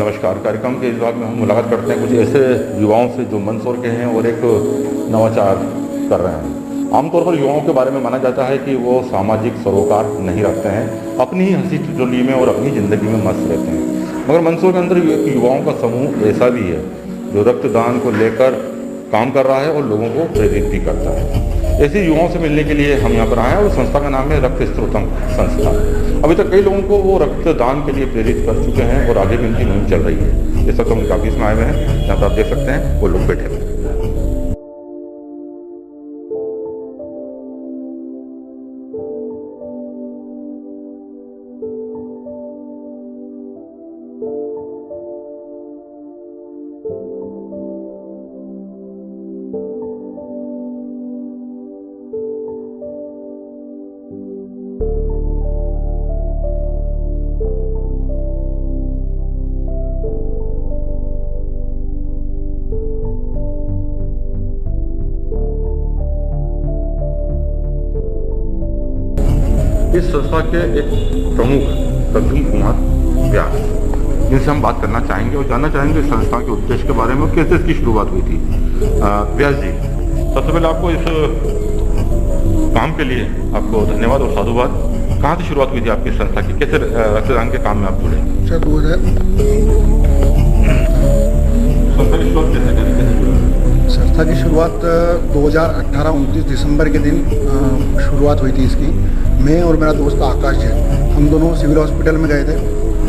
नमस्कार। कार्यक्रम के इस भाग में हम मुलाकात करते हैं कुछ ऐसे युवाओं से जो मंदसौर के हैं और एक नवाचार कर रहे हैं। आमतौर पर युवाओं के बारे में माना जाता है कि वो सामाजिक सरोकार नहीं रखते हैं, अपनी ही हंसी ठिठोली में और अपनी ज़िंदगी में मस्त रहते हैं। मगर मंदसौर के अंदर युवाओं का समूह ऐसा भी है जो रक्तदान को लेकर काम कर रहा है और लोगों को प्रेरित भी करता है। ऐसे युवाओं से मिलने के लिए हम यहाँ पर आए हैं और संस्था का नाम है रक्त स्त्रोतम संस्था। अभी तक कई लोगों को वो रक्तदान के लिए प्रेरित कर चुके हैं और आगे भी उनकी मुहिम चल रही है। इस वक्त हम उनके ऑफिस में आए हुए हैं, यहाँ पर आप देख सकते हैं वो लोग बैठे हुए हैं। इस संस्था के एक प्रमुख प्रवीण कुमार व्यास, जिनसे हम बात करना चाहेंगे और जानना चाहेंगे इस संस्था के उद्देश्य के बारे में और कैसे इसकी शुरुआत हुई थी। व्यास जी, सबसे पहले आपको इस काम के लिए आपको धन्यवाद और साधुवाद। कहाँ से शुरुआत हुई थी आपकी संस्था की, कैसे रक्तदान के काम में आप जुड़े? संस्था की शुरुआत 2018-29 दिसंबर के दिन शुरुआत हुई थी इसकी। मैं और मेरा दोस्त आकाश है, हम दोनों सिविल हॉस्पिटल में गए थे।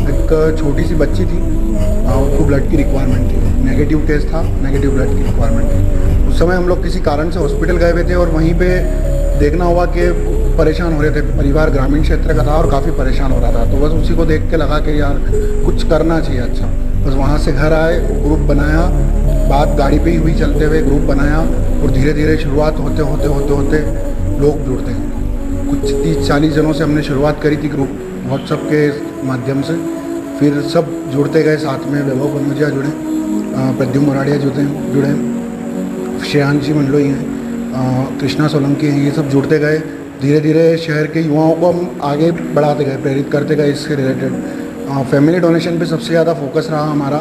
एक छोटी सी बच्ची थी, उसको ब्लड की रिक्वायरमेंट थी, नेगेटिव केस था, नेगेटिव ब्लड की रिक्वायरमेंट थी। उस समय हम लोग किसी कारण से हॉस्पिटल गए हुए थे और वहीं पे देखना हुआ कि परेशान हो रहे थे, परिवार ग्रामीण क्षेत्र का था और काफ़ी परेशान हो रहा था। तो बस उसी को देख के लगा कि यार कुछ करना चाहिए। अच्छा, बस वहाँ से घर आए, ग्रुप बनाया, बात गाड़ी पे ही हुई, चलते हुए ग्रुप बनाया और धीरे धीरे शुरुआत होते होते लोग जुड़ते हैं। कुछ 30-40 जनों से हमने शुरुआत करी थी ग्रुप व्हाट्सएप के माध्यम से, फिर सब जुड़ते गए साथ में। वैभव कनौजिया जुड़े, प्रद्युम्न मोराडिया जुड़े, श्रेयांशी मंडलोई हैं, कृष्णा सोलंकी हैं, ये सब जुड़ते गए। धीरे धीरे शहर के युवाओं को हम आगे बढ़ाते गए, प्रेरित करते गए इससे रिलेटेड। फैमिली डोनेशन पे सबसे ज़्यादा फोकस रहा हमारा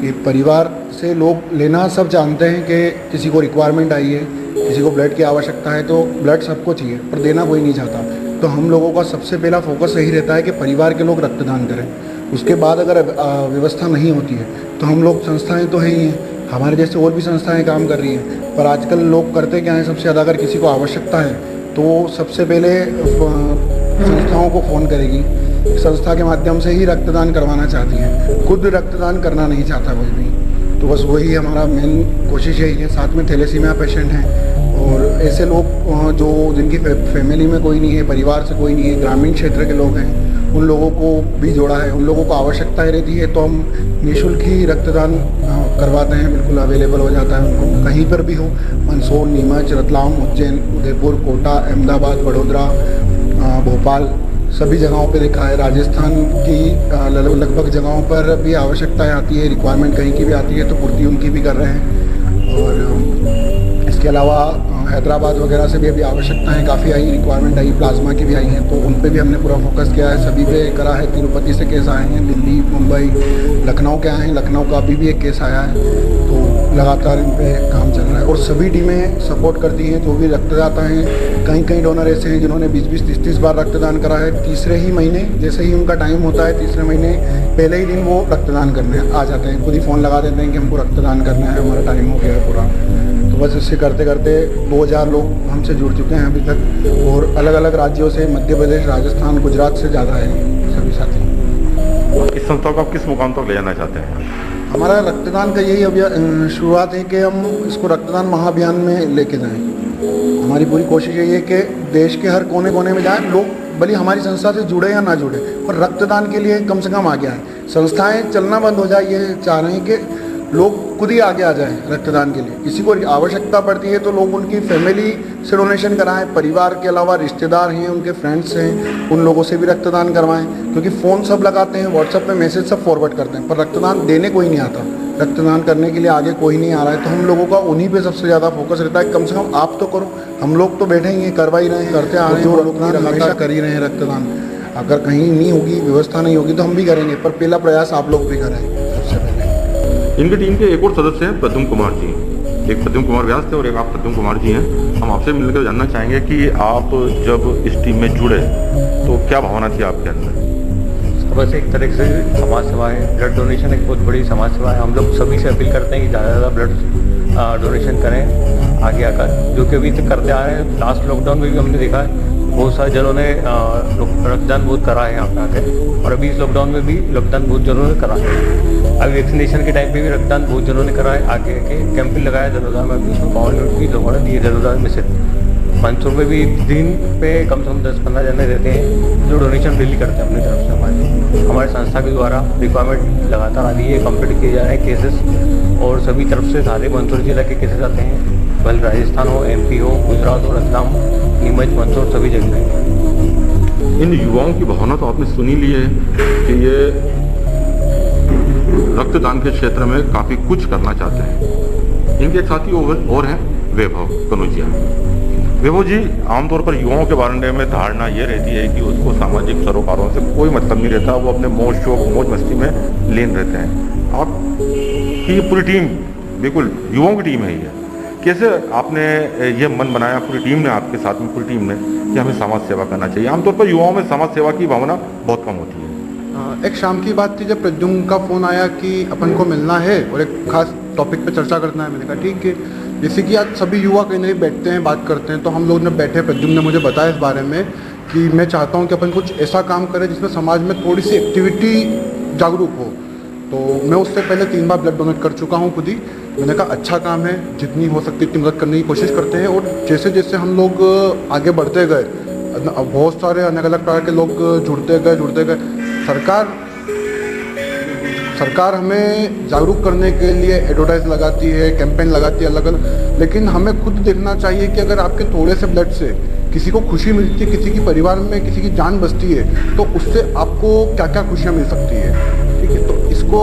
कि परिवार से लोग लेना सब जानते हैं कि किसी को रिक्वायरमेंट आई है, किसी को ब्लड की आवश्यकता है, तो ब्लड सबको चाहिए पर देना कोई नहीं चाहता। तो हम लोगों का सबसे पहला फोकस यही रहता है कि परिवार के लोग रक्तदान करें। उसके बाद अगर व्यवस्था नहीं होती है तो हम लोग, संस्थाएं तो है ही हैं, हमारे जैसे और भी संस्थाएं काम कर रही हैं, पर आजकल लोग करते क्या हैं, सबसे ज़्यादा अगर किसी को आवश्यकता है तो सबसे पहले संस्थाओं को फ़ोन करेगी, संस्था के माध्यम से ही रक्तदान करवाना चाहती हैं, खुद रक्तदान करना नहीं चाहता कोई भी। तो बस वही हमारा मेन कोशिश यही है। साथ में थैलेसीमिया पेशेंट हैं और ऐसे लोग जो जिनकी फैमिली में कोई नहीं है, परिवार से कोई नहीं है, ग्रामीण क्षेत्र के लोग हैं, उन लोगों को भी जोड़ा है। उन लोगों को आवश्यकता रहती है तो हम निःशुल्क ही रक्तदान करवाते हैं, बिल्कुल अवेलेबल हो जाता है उनको, कहीं पर भी हो। मंदसौर, नीमच, रतलाम, उज्जैन, उदयपुर, कोटा, अहमदाबाद, वडोदरा, भोपाल, सभी जगहों पे देखा है। राजस्थान की लगभग जगहों पर भी आवश्यकताएं आती है, रिक्वायरमेंट कहीं की भी आती है तो पूर्ति उनकी भी कर रहे हैं। और इसके अलावा हैदराबाद वगैरह से भी अभी आवश्यकताएं काफ़ी आई, रिक्वायरमेंट आई, प्लाज्मा की भी आई हैं, तो उन पे भी हमने पूरा फोकस किया है। सभी पे करा है। तिरुपति से केस आए हैं, दिल्ली, मुंबई, लखनऊ के आए हैं, लखनऊ का अभी भी एक केस आया है, तो लगातार इन पे काम चल रहा है। और सभी टीमें सपोर्ट करती हैं, जो भी रक्तदाता हैं। कई डोनर ऐसे हैं जिन्होंने 20-20, 30-30 बार रक्तदान करा है। तीसरे ही महीने जैसे ही उनका टाइम होता है, तीसरे महीने पहले ही दिन वो रक्तदान करने आ जाते हैं, खुद ही फ़ोन लगा देते हैं कि हमको रक्तदान करना है, हमारा टाइम हो गया है पूरा। तो बस इससे करते करते 2000 लोग हमसे जुड़ चुके हैं अभी तक, और अलग अलग राज्यों से, मध्य प्रदेश, राजस्थान, गुजरात से ज़्यादा है सभी साथी। इस संस्था को आप किस मुकाम तक ले जाना चाहते हैं? हमारा रक्तदान का यही अभियान शुरुआत है कि हम इसको रक्तदान महाअभियान में लेके जाएं। हमारी पूरी कोशिश यही है कि देश के हर कोने कोने में जाएं, लोग भले हमारी संस्था से जुड़े या ना जुड़े, पर रक्तदान के लिए कम से कम आगे आएँ। संस्थाएं चलना बंद हो जाए, ये चाह रहे हैं कि लोग खुद ही आगे आ जाएं रक्तदान के लिए। किसी को आवश्यकता पड़ती है तो लोग उनकी फैमिली से डोनेशन कराएं, परिवार के अलावा रिश्तेदार हैं, उनके फ्रेंड्स हैं, उन लोगों से भी रक्तदान करवाएं। क्योंकि फ़ोन सब लगाते हैं, व्हाट्सएप पे मैसेज सब फॉरवर्ड करते हैं, पर रक्तदान देने कोई नहीं आता, रक्तदान करने के लिए आगे कोई नहीं आ रहा है। तो हम लोगों का उन्हीं पे सबसे ज़्यादा फोकस रहता है, कम से कम आप तो करो। हम लोग तो बैठे ही हैं, करवा ही रहे हैं, करते आ रहे हैं, रक्तदान हमेशा कर ही रहे हैं रक्तदान। अगर कहीं नहीं होगी, व्यवस्था नहीं होगी तो हम भी करेंगे, पर पहला प्रयास आप लोग भी करें सबसे इनकी टीम के एक और सदस्य हैं प्रद्युम्न कुमार जी। एक प्रद्युम्न कुमार व्यास थे और एक आप प्रद्युम्न कुमार जी हैं। हम आपसे मिलकर जानना चाहेंगे कि आप जब इस टीम में जुड़े तो क्या भावना थी आपके अंदर? बस एक तरह से समाज सेवा है, ब्लड डोनेशन एक बहुत बड़ी समाज सेवा है। हम लोग सभी से अपील करते हैं कि ज़्यादा से ज़्यादा ब्लड डोनेशन करें आगे आकर, जो कि अभी तक करते आ रहे हैं। लास्ट लॉकडाउन में भी हमने देखा है बहुत सारे जनों ने रक्तदान बहुत करा है यहाँ पे आकर, और अभी इस लॉकडाउन में भी रक्तदान बहुत जनों ने करा है। अभी वैक्सीनेशन के टाइम पे भी रक्तदान बहुत जनों ने करा है। आगे के कैंप भी लगाया जलोदार में, भी उसमें 52 यूनिट भी लोगों ने दिए जलोदार में से। मंसूर में भी दिन पे कम से कम 10-15 जने रहते हैं जो डोनेशन डेली करते हैं अपनी तरफ से। हमारे संस्था के द्वारा रिक्वायरमेंट लगातार आ रही है, कंप्लीट किए जा रहे हैं केसेस, और सभी तरफ से सारे मंसूर जिला के केसेस आते हैं, भले राजस्थान हो, MP हो, गुजरात हो, रतलाम, नीमच, मंदसौर सभी जगह। इन युवाओं की भावना तो आपने सुनी ली है कि ये रक्तदान के क्षेत्र में काफ़ी कुछ करना चाहते हैं। इनके एक साथी और हैं वैभव कनौजिया। वैभव जी, आमतौर पर युवाओं के बारे में धारणा ये रहती है कि उसको सामाजिक सरोकारों से कोई मतलब नहीं रहता, वो अपने मौज शौक मौज मस्ती में लीन रहते हैं। आपकी पूरी टीम बिल्कुल युवाओं की टीम है ये। कैसे आपने ये मन बनाया, पूरी टीम ने, आपके साथ में पूरी टीम ने, कि हमें समाज सेवा करना चाहिए? आमतौर पर युवाओं में समाज सेवा की भावना बहुत कम होती है। एक शाम की बात थी जब प्रद्युम्न का फ़ोन आया कि अपन को मिलना है और एक खास टॉपिक पे चर्चा करना है। मैंने कहा ठीक है। जैसे कि आज सभी युवा कहीं नहीं बैठते हैं, बात करते हैं, तो हम लोग ने बैठे, प्रद्युम्न ने मुझे बताया इस बारे में कि मैं चाहता हूँ कि अपन कुछ ऐसा काम करें जिसमें समाज में थोड़ी सी एक्टिविटी जागरूक हो। तो मैं उससे पहले 3 बार ब्लड डोनेट कर चुका हूँ खुद ही। मैंने कहा अच्छा काम है, जितनी हो सकती है इतनी मदद करने की कोशिश करते हैं। और जैसे जैसे हम लोग आगे बढ़ते गए, बहुत सारे अलग अलग प्रकार के लोग जुड़ते गए। सरकार हमें जागरूक करने के लिए एडवर्टाइज लगाती है, कैंपेन लगाती है अलग अलग, लेकिन हमें खुद देखना चाहिए कि अगर आपके थोड़े से ब्लड से किसी को खुशी मिलती है, किसी की परिवार में किसी की जान बचती है, तो उससे आपको क्या क्या खुशियाँ मिल सकती है। ठीक है, तो इसको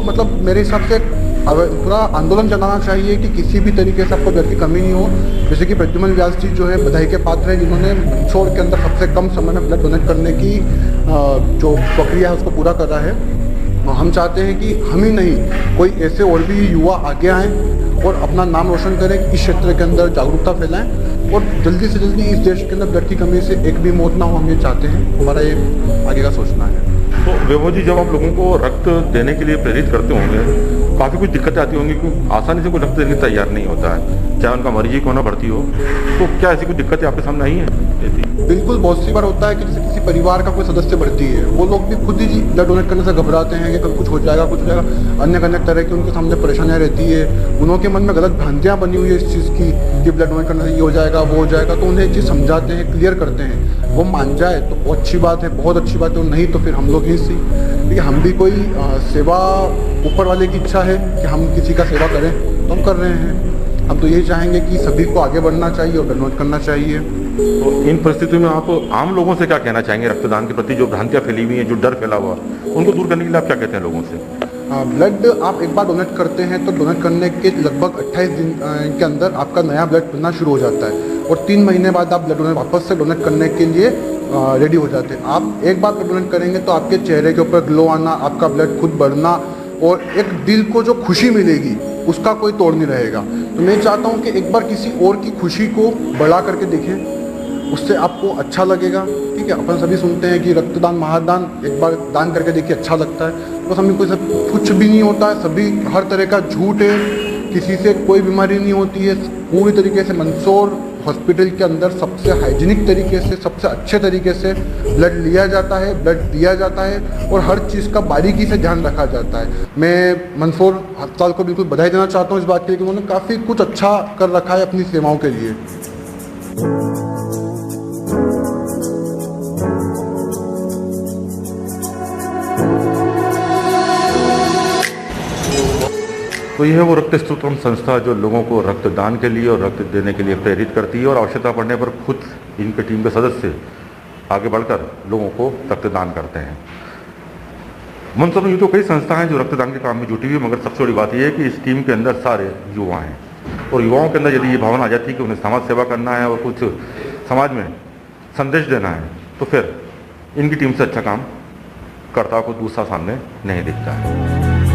मतलब मेरे हिसाब से पूरा आंदोलन चलाना चाहिए कि किसी भी तरीके से आपको ब्लड की कमी नहीं हो। जैसे कि प्रद्युम्न व्यास जी जो है बधाई के पात्र हैं, जिन्होंने मंदसौर के अंदर सबसे कम समय में ब्लड डोनेट करने की जो प्रक्रिया है उसको पूरा करा है। हम चाहते हैं कि हम ही नहीं, कोई ऐसे और भी युवा आगे आएँ और अपना नाम रोशन करें, इस क्षेत्र के अंदर जागरूकता फैलाएं और जल्दी से जल्दी इस देश के अंदर ब्लड की कमी से एक भी मौत ना हो। हम ये चाहते हैं, हमारा ये आगे का सोचना है। तो वैभव जी, जब आप लोगों को रक्त देने के लिए प्रेरित करते होंगे, काफ़ी कुछ दिक्कतें आती होंगी, क्योंकि आसानी से कोई रक्त देने तैयार नहीं होता है, चाहे उनका मर्जी क्यों ना भर्ती हो। तो क्या ऐसी कुछ दिक्कतें आपके सामने आई हैं? बिल्कुल, बहुत सी बार होता है कि जैसे किसी परिवार का कोई सदस्य भर्ती है, वो लोग भी खुद ही ब्लड डोनेट करने से घबराते हैं कि कल कुछ हो जाएगा, अन्य तरह की उनके सामने परेशानियाँ रहती है। उनके मन में गलत भ्रांतियाँ बनी हुई है इस चीज़ की कि ब्लड डोनेट करने से ये हो जाएगा, वो हो जाएगा। तो उन्हें ये चीज़ समझाते हैं, क्लियर करते हैं। वो मान जाए तो अच्छी बात है, बहुत अच्छी बात है, नहीं तो फिर हम लोग ही सी, क्योंकि हम भी कोई सेवा, ऊपर वाले की इच्छा है कि हम किसी का सेवा करें तो हम कर रहे हैं। हम तो यही चाहेंगे कि सभी को आगे बढ़ना चाहिए और डोनेट करना चाहिए। तो इन परिस्थितियों में आप आम लोगों से क्या कहना चाहेंगे रक्तदान के प्रति? जो भ्रांतियाँ फैली हुई हैं, जो डर फैला हुआ, उनको दूर करने के लिए आप क्या कहते हैं लोगों से? ब्लड आप एक बार डोनेट करते हैं तो डोनेट करने के लगभग 28 दिन के अंदर आपका नया ब्लड बनना शुरू हो जाता है, और 3 महीने बाद आप ब्लड डोनेट वापस से डोनेट करने के लिए रेडी हो जाते हैं। आप एक बार ब्लड डोनेट करेंगे तो आपके चेहरे के ऊपर ग्लो आना, आपका ब्लड खुद बढ़ना और एक दिल को जो खुशी मिलेगी उसका कोई तोड़ नहीं रहेगा। तो मैं चाहता हूँ कि एक बार किसी और की खुशी को बढ़ा करके देखें, उससे आपको अच्छा लगेगा। ठीक है, अपन सभी सुनते हैं कि रक्तदान महादान, एक बार दान करके देखिए अच्छा लगता है। बस हमें कुछ भी नहीं होता है, सभी हर तरह का झूठ है, किसी से कोई बीमारी नहीं होती है। पूरी तरीके से मंदसौर हॉस्पिटल के अंदर सबसे हाइजीनिक तरीके से, सबसे अच्छे तरीके से ब्लड लिया जाता है, ब्लड दिया जाता है और हर चीज़ का बारीकी से ध्यान रखा जाता है। मैं मंदसौर अस्पताल को बिल्कुल बधाई देना चाहता हूँ इस बात के लिए कि उन्होंने काफ़ी कुछ अच्छा कर रखा है अपनी सेवाओं के लिए। तो यह है वो रक्त स्त्रोतम संस्था जो लोगों को रक्तदान के लिए और रक्त देने के लिए प्रेरित करती है, और आवश्यकता पड़ने पर खुद इनके टीम के सदस्य आगे बढ़कर लोगों को रक्तदान करते हैं। मंदसौर में यूँ तो कई संस्थाएं हैं जो रक्तदान के काम में जुटी हुई है, मगर सबसे बड़ी बात यह है कि इस टीम के अंदर सारे युवा हैं, और युवाओं के अंदर यदि ये भावना आ जाती है कि उन्हें समाज सेवा करना है और कुछ समाज में संदेश देना है, तो फिर इनकी टीम से अच्छा काम करता को दूसरा सामने नहीं दिखता है।